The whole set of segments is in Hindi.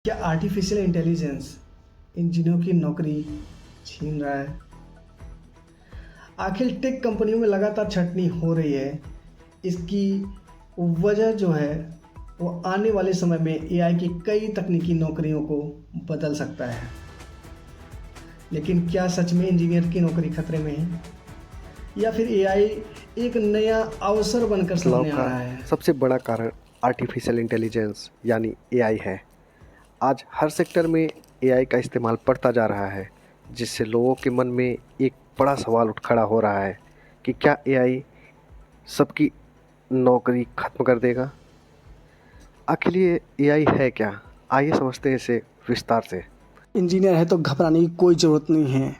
क्या आर्टिफिशियल इंटेलिजेंस इंजीनियरों की नौकरी छीन रहा है? आखिर टेक कंपनियों में लगातार छंटनी हो रही है। इसकी वजह जो है वो आने वाले समय में एआई की कई तकनीकी नौकरियों को बदल सकता है। लेकिन क्या सच में इंजीनियर की नौकरी खतरे में है या फिर एआई एक नया अवसर बनकर बदलाव सामने आ का रहा है? सबसे बड़ा कारण आर्टिफिशियल इंटेलिजेंस यानी एआई है। आज हर सेक्टर में एआई का इस्तेमाल बढ़ता जा रहा है, जिससे लोगों के मन में एक बड़ा सवाल उठ खड़ा हो रहा है कि क्या एआई सबकी नौकरी खत्म कर देगा? आखिर ये एआई है क्या? आइए समझते हैं इसे विस्तार से। इंजीनियर है तो घबराने की कोई ज़रूरत नहीं है,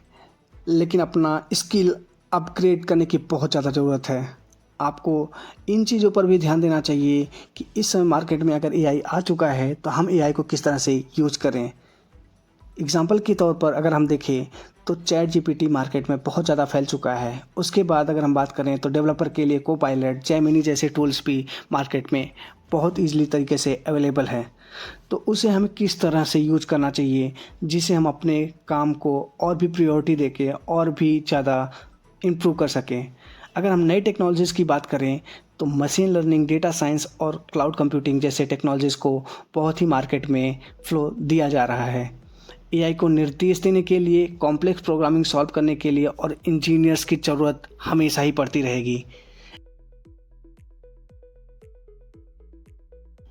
लेकिन अपना स्किल अपग्रेड करने की बहुत ज़्यादा ज़रूरत है। आपको इन चीज़ों पर भी ध्यान देना चाहिए कि इस समय मार्केट में अगर एआई आ चुका है तो हम एआई को किस तरह से यूज़ करें। एग्ज़ाम्पल के तौर पर अगर हम देखें तो चैट जीपीटी मार्केट में बहुत ज़्यादा फैल चुका है। उसके बाद अगर हम बात करें तो डेवलपर के लिए कोपायलट, जेमिनी जैसे टूल्स भी मार्केट में बहुत ईज़िली तरीके से अवेलेबल है। तो उसे हमें किस तरह से यूज़ करना चाहिए जिससे हम अपने काम को और भी प्रायोरिटी देके और भी ज़्यादा इम्प्रूव कर सकें। अगर हम नई टेक्नोलॉजीज़ की बात करें तो मशीन लर्निंग, डेटा साइंस और क्लाउड कंप्यूटिंग जैसे टेक्नोलॉजीज़ को बहुत ही मार्केट में फ़्लो दिया जा रहा है। एआई को निर्देश देने के लिए, कॉम्प्लेक्स प्रोग्रामिंग सॉल्व करने के लिए और इंजीनियर्स की ज़रूरत हमेशा ही पड़ती रहेगी।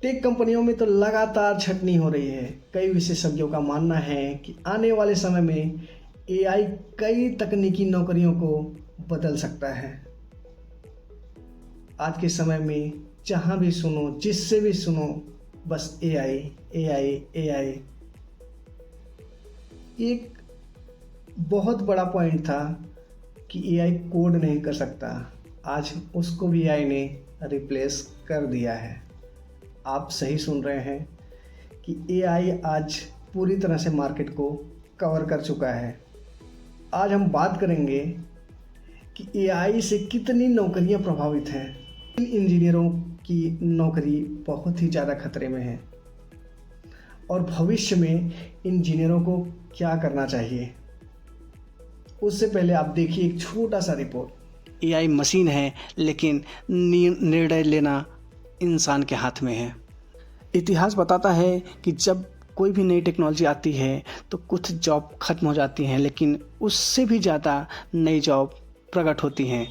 टेक कंपनियों में तो लगातार छंटनी हो रही है। कई विशेषज्ञों का मानना है कि आने वाले समय में एआई कई तकनीकी नौकरियों को बदल सकता है। आज के समय में जहां भी सुनो, जिससे भी सुनो, बस एआई एआई एआई। एक बहुत बड़ा पॉइंट था कि एआई कोड नहीं कर सकता, आज उसको भी एआई ने रिप्लेस कर दिया है। आप सही सुन रहे हैं कि एआई आज पूरी तरह से मार्केट को कवर कर चुका है। आज हम बात करेंगे कि एआई से कितनी नौकरियां प्रभावित हैं। इंजीनियरों की नौकरी बहुत ही ज़्यादा खतरे में है और भविष्य में इंजीनियरों को क्या करना चाहिए, उससे पहले आप देखिए एक छोटा सा रिपोर्ट। एआई मशीन है, लेकिन निर्णय लेना इंसान के हाथ में है। इतिहास बताता है कि जब कोई भी नई टेक्नोलॉजी आती है तो कुछ जॉब खत्म हो जाती हैं, लेकिन उससे भी ज़्यादा नई जॉब प्रकट होती हैं।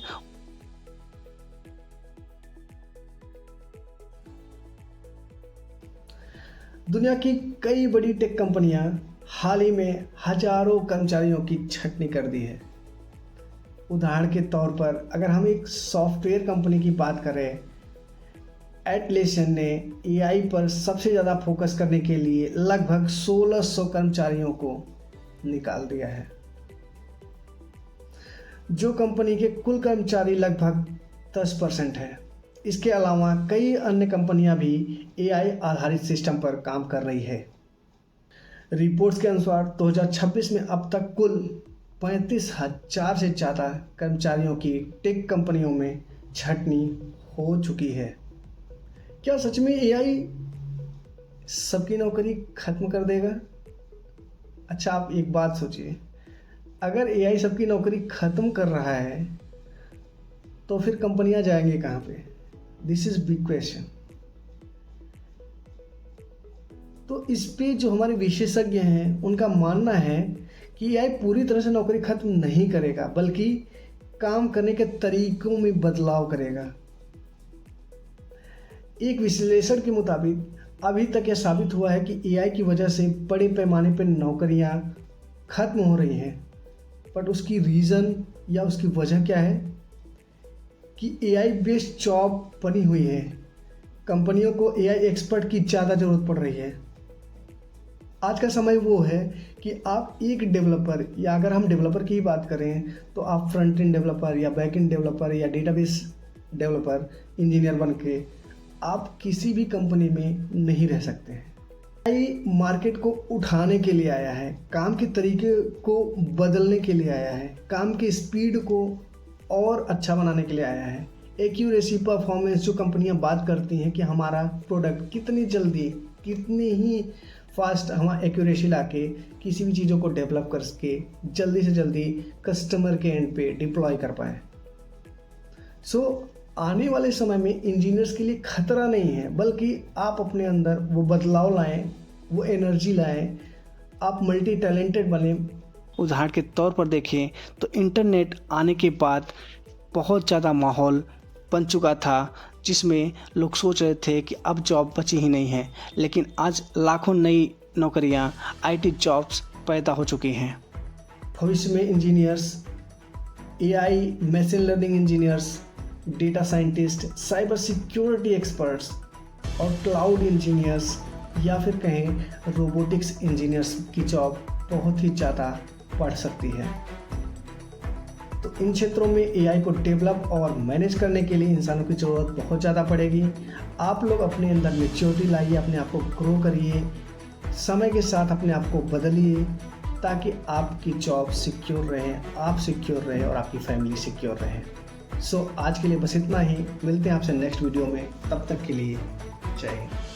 दुनिया की कई बड़ी टेक कंपनियां हाल ही में हजारों कर्मचारियों की छंटनी कर दी है। उदाहरण के तौर पर अगर हम एक सॉफ्टवेयर कंपनी की बात करें, एटलेशन ने एआई पर सबसे ज़्यादा फोकस करने के लिए लगभग 1600 कर्मचारियों को निकाल दिया है, जो कंपनी के कुल कर्मचारी लगभग 10% है। इसके अलावा कई अन्य कंपनियां भी एआई आधारित सिस्टम पर काम कर रही है। रिपोर्ट्स के अनुसार 2026 में अब तक कुल 35,000 से ज़्यादा कर्मचारियों की टेक कंपनियों में छंटनी हो चुकी है। क्या सच में एआई सबकी नौकरी खत्म कर देगा? अच्छा, आप एक बात सोचिए, अगर एआई सबकी नौकरी खत्म कर रहा है तो फिर कंपनियां जाएंगी कहाँ पे? This is big question. तो इस पे जो हमारे विशेषज्ञ हैं उनका मानना है कि एआई पूरी तरह से नौकरी खत्म नहीं करेगा, बल्कि काम करने के तरीकों में बदलाव करेगा। एक विश्लेषण के मुताबिक अभी तक यह साबित हुआ है कि एआई की वजह से बड़े पैमाने पर नौकरियां खत्म हो रही हैं, बट उसकी रीज़न या उसकी वजह क्या है कि एआई बेस्ड जॉब बनी हुई है। कंपनियों को एआई एक्सपर्ट की ज़्यादा ज़रूरत पड़ रही है। आज का समय वो है कि आप एक डेवलपर, या अगर हम डेवलपर की ही बात करें तो आप फ्रंट एंड डेवलपर या बैक एंड डेवलपर या डेटाबेस डेवलपर इंजीनियर बन के आप किसी भी कंपनी में नहीं रह सकते हैं। एआई मार्केट को उठाने के लिए आया है, काम के तरीके को बदलने के लिए आया है, काम की स्पीड को और अच्छा बनाने के लिए आया है। एक्यूरेसी, परफॉर्मेंस, जो कंपनियां बात करती हैं कि हमारा प्रोडक्ट कितनी जल्दी, कितनी ही फास्ट हम एक्यूरेसी लाके किसी भी चीज़ों को डेवलप करके जल्दी से जल्दी कस्टमर के एंड पे डिप्लॉय कर पाएँ। आने वाले समय में इंजीनियर्स के लिए खतरा नहीं है, बल्कि आप अपने अंदर वो बदलाव लाएं, वो एनर्जी लाएं, आप मल्टी टैलेंटेड बने। उदाहरण के तौर पर देखें तो इंटरनेट आने के बाद बहुत ज़्यादा माहौल बन चुका था जिसमें लोग सोच रहे थे कि अब जॉब बची ही नहीं है, लेकिन आज लाखों नई नौकरियां आईटी जॉब्स पैदा हो चुकी हैं। भविष्य में engineers, AI, machine learning engineers, data scientist, cyber security experts और क्लाउड इंजीनियर्स या फिर कहें रोबोटिक्स इंजीनियर्स की जॉब बहुत ही ज़्यादा बढ़ सकती है। तो इन क्षेत्रों में एआई को डेवलप और मैनेज करने के लिए इंसानों की ज़रूरत बहुत ज़्यादा पड़ेगी। आप लोग अपने अंदर मैच्योरिटी लाइए, अपने आप को ग्रो करिए, समय के साथ अपने आप को बदलिए ताकि आपकी जॉब सिक्योर रहे, आप सिक्योर रहे और आपकी फैमिली सिक्योर रहे। आज के लिए बस इतना ही। मिलते हैं आपसे नेक्स्ट वीडियो में, तब तक के लिए जय हिंद।